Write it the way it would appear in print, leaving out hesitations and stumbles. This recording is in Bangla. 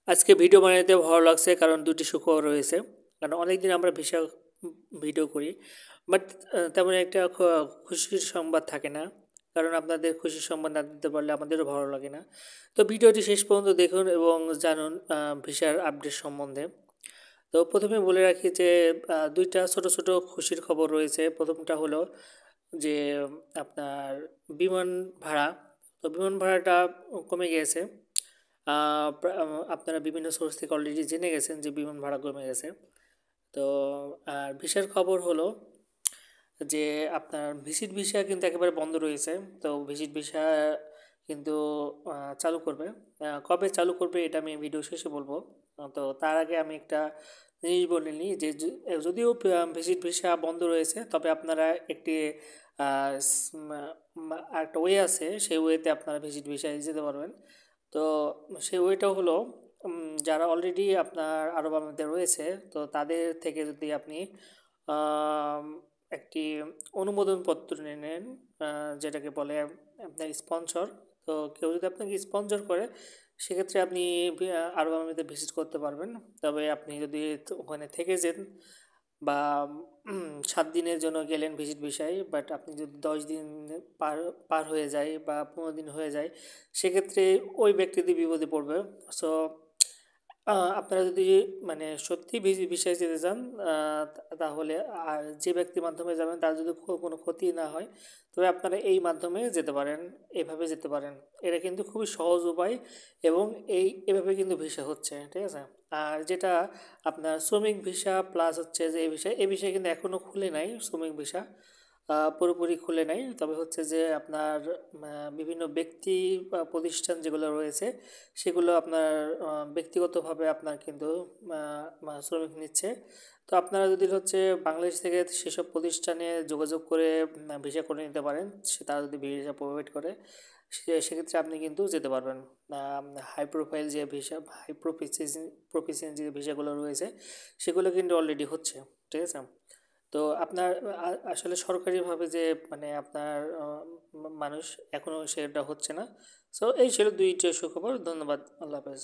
আজকে ভিডিও বানাতে ভালো লাগছে কারণ দুটি সুখবর রয়েছে। কারণ অনেকদিন আমরা ভিসা ভিডিও করি, বাট তেমন একটা খুশির সংবাদ থাকে না। কারণ আপনাদের খুশির সংবাদ না দিতে পারলে আমাদেরও ভালো লাগে না। তো ভিডিওটি শেষ পর্যন্ত দেখুন এবং জানুন ভিসার আপডেট সম্বন্ধে। তো প্রথমে বলে রাখি যে দুইটা ছোট ছোট খুশির খবর রয়েছে। প্রথমটা হলো যে আপনার বিমান ভাড়া। তো বিমান ভাড়াটা কমে গিয়েছে। আপনারা বিভিন্ন সোর্স থেকে অলরেডি জেনে গেছেন যে বিমান ভাড়া কমে গেছে। তো আর ভিসার খবর হলো যে আপনার ভিজিট ভিসা কিন্তু একেবারে বন্ধ রয়েছে। তো ভিজিট ভিসা কিন্তু চালু করবে। কবে চালু করবে এটা আমি ভিডিও শেষে বলবো। তো তার আগে আমি একটা জিনিস বলে নিই যে যদিও ভিজিট ভিসা বন্ধ রয়েছে, তবে আপনারা একটি একটা ওয়ে আছে, সেই ওয়েতে আপনারা ভিজিট ভিসায় যেতে পারবেন। তো সেই ওয়েটা হলো যারা অলরেডি আপনার আরব আমিরাতে রয়েছে, তো তাদের থেকে যদি আপনি আম, একটি অনুমোদনপত্র নিয়ে নেন, যেটাকে বলে আপনার স্পন্সর। তো কেউ যদি আপনাকে স্পন্সর করে, সেক্ষেত্রে আপনি আরব আমিরাতে ভিজিট করতে পারবেন। তবে আপনি যদি ওখানে থেকে যেন বা 7 দিনের জন্য গেলেন ভিজিট ভিসায়, বাট আপনি যদি 10 দিন পার পার হয়ে যায় বা 15 দিন হয়ে যায়, সেক্ষেত্রে ওই ব্যক্তিটি বিপদে পড়বে। সো আপনারা যদি মানে সত্যি ভিসায় যেতে চান, তাহলে আর যে ব্যক্তির মাধ্যমে যাবেন তার যদি কোনো ক্ষতি না হয়, তবে আপনারা এই মাধ্যমে যেতে পারেন, এভাবে যেতে পারেন। এটা কিন্তু খুবই সহজ উপায় এবং এভাবে কিন্তু ভিসা হচ্ছে, ঠিক আছে। আর যেটা আপনার শ্রমিক ভিসা প্লাস হচ্ছে যে এই ভিসা কিন্তু এখনও খুলে নাই শ্রমিক ভিসা, পুরোপুরি খুলে নাই। তবে হচ্ছে যে আপনার বিভিন্ন ব্যক্তি বা প্রতিষ্ঠান যেগুলো রয়েছে, সেগুলো আপনার ব্যক্তিগতভাবে আপনার কিন্তু শ্রমিক নিচ্ছে। তো আপনারা যদি হচ্ছে বাংলাদেশ থেকে সেসব প্রতিষ্ঠানে যোগাযোগ করে ভিসা করে নিতে পারেন, তারা যদি ভিসা প্রোভাইড করে, সেক্ষেত্রে আপনি কিন্তু যেতে পারবেন। হাই প্রোফাইল যে ভিসা, হাই প্রফিসিয়েন্সি যে ভিসাগুলো রয়েছে, সেগুলো কিন্তু অলরেডি হচ্ছে, ঠিক আছে। তো আপনার আসলে সরকারিভাবে যে মানে আপনার মানুষ এখনও সেটা হচ্ছে না। সো এই ছিল দুইটা সুখবর। ধন্যবাদ। আল্লাহ হাফেজ।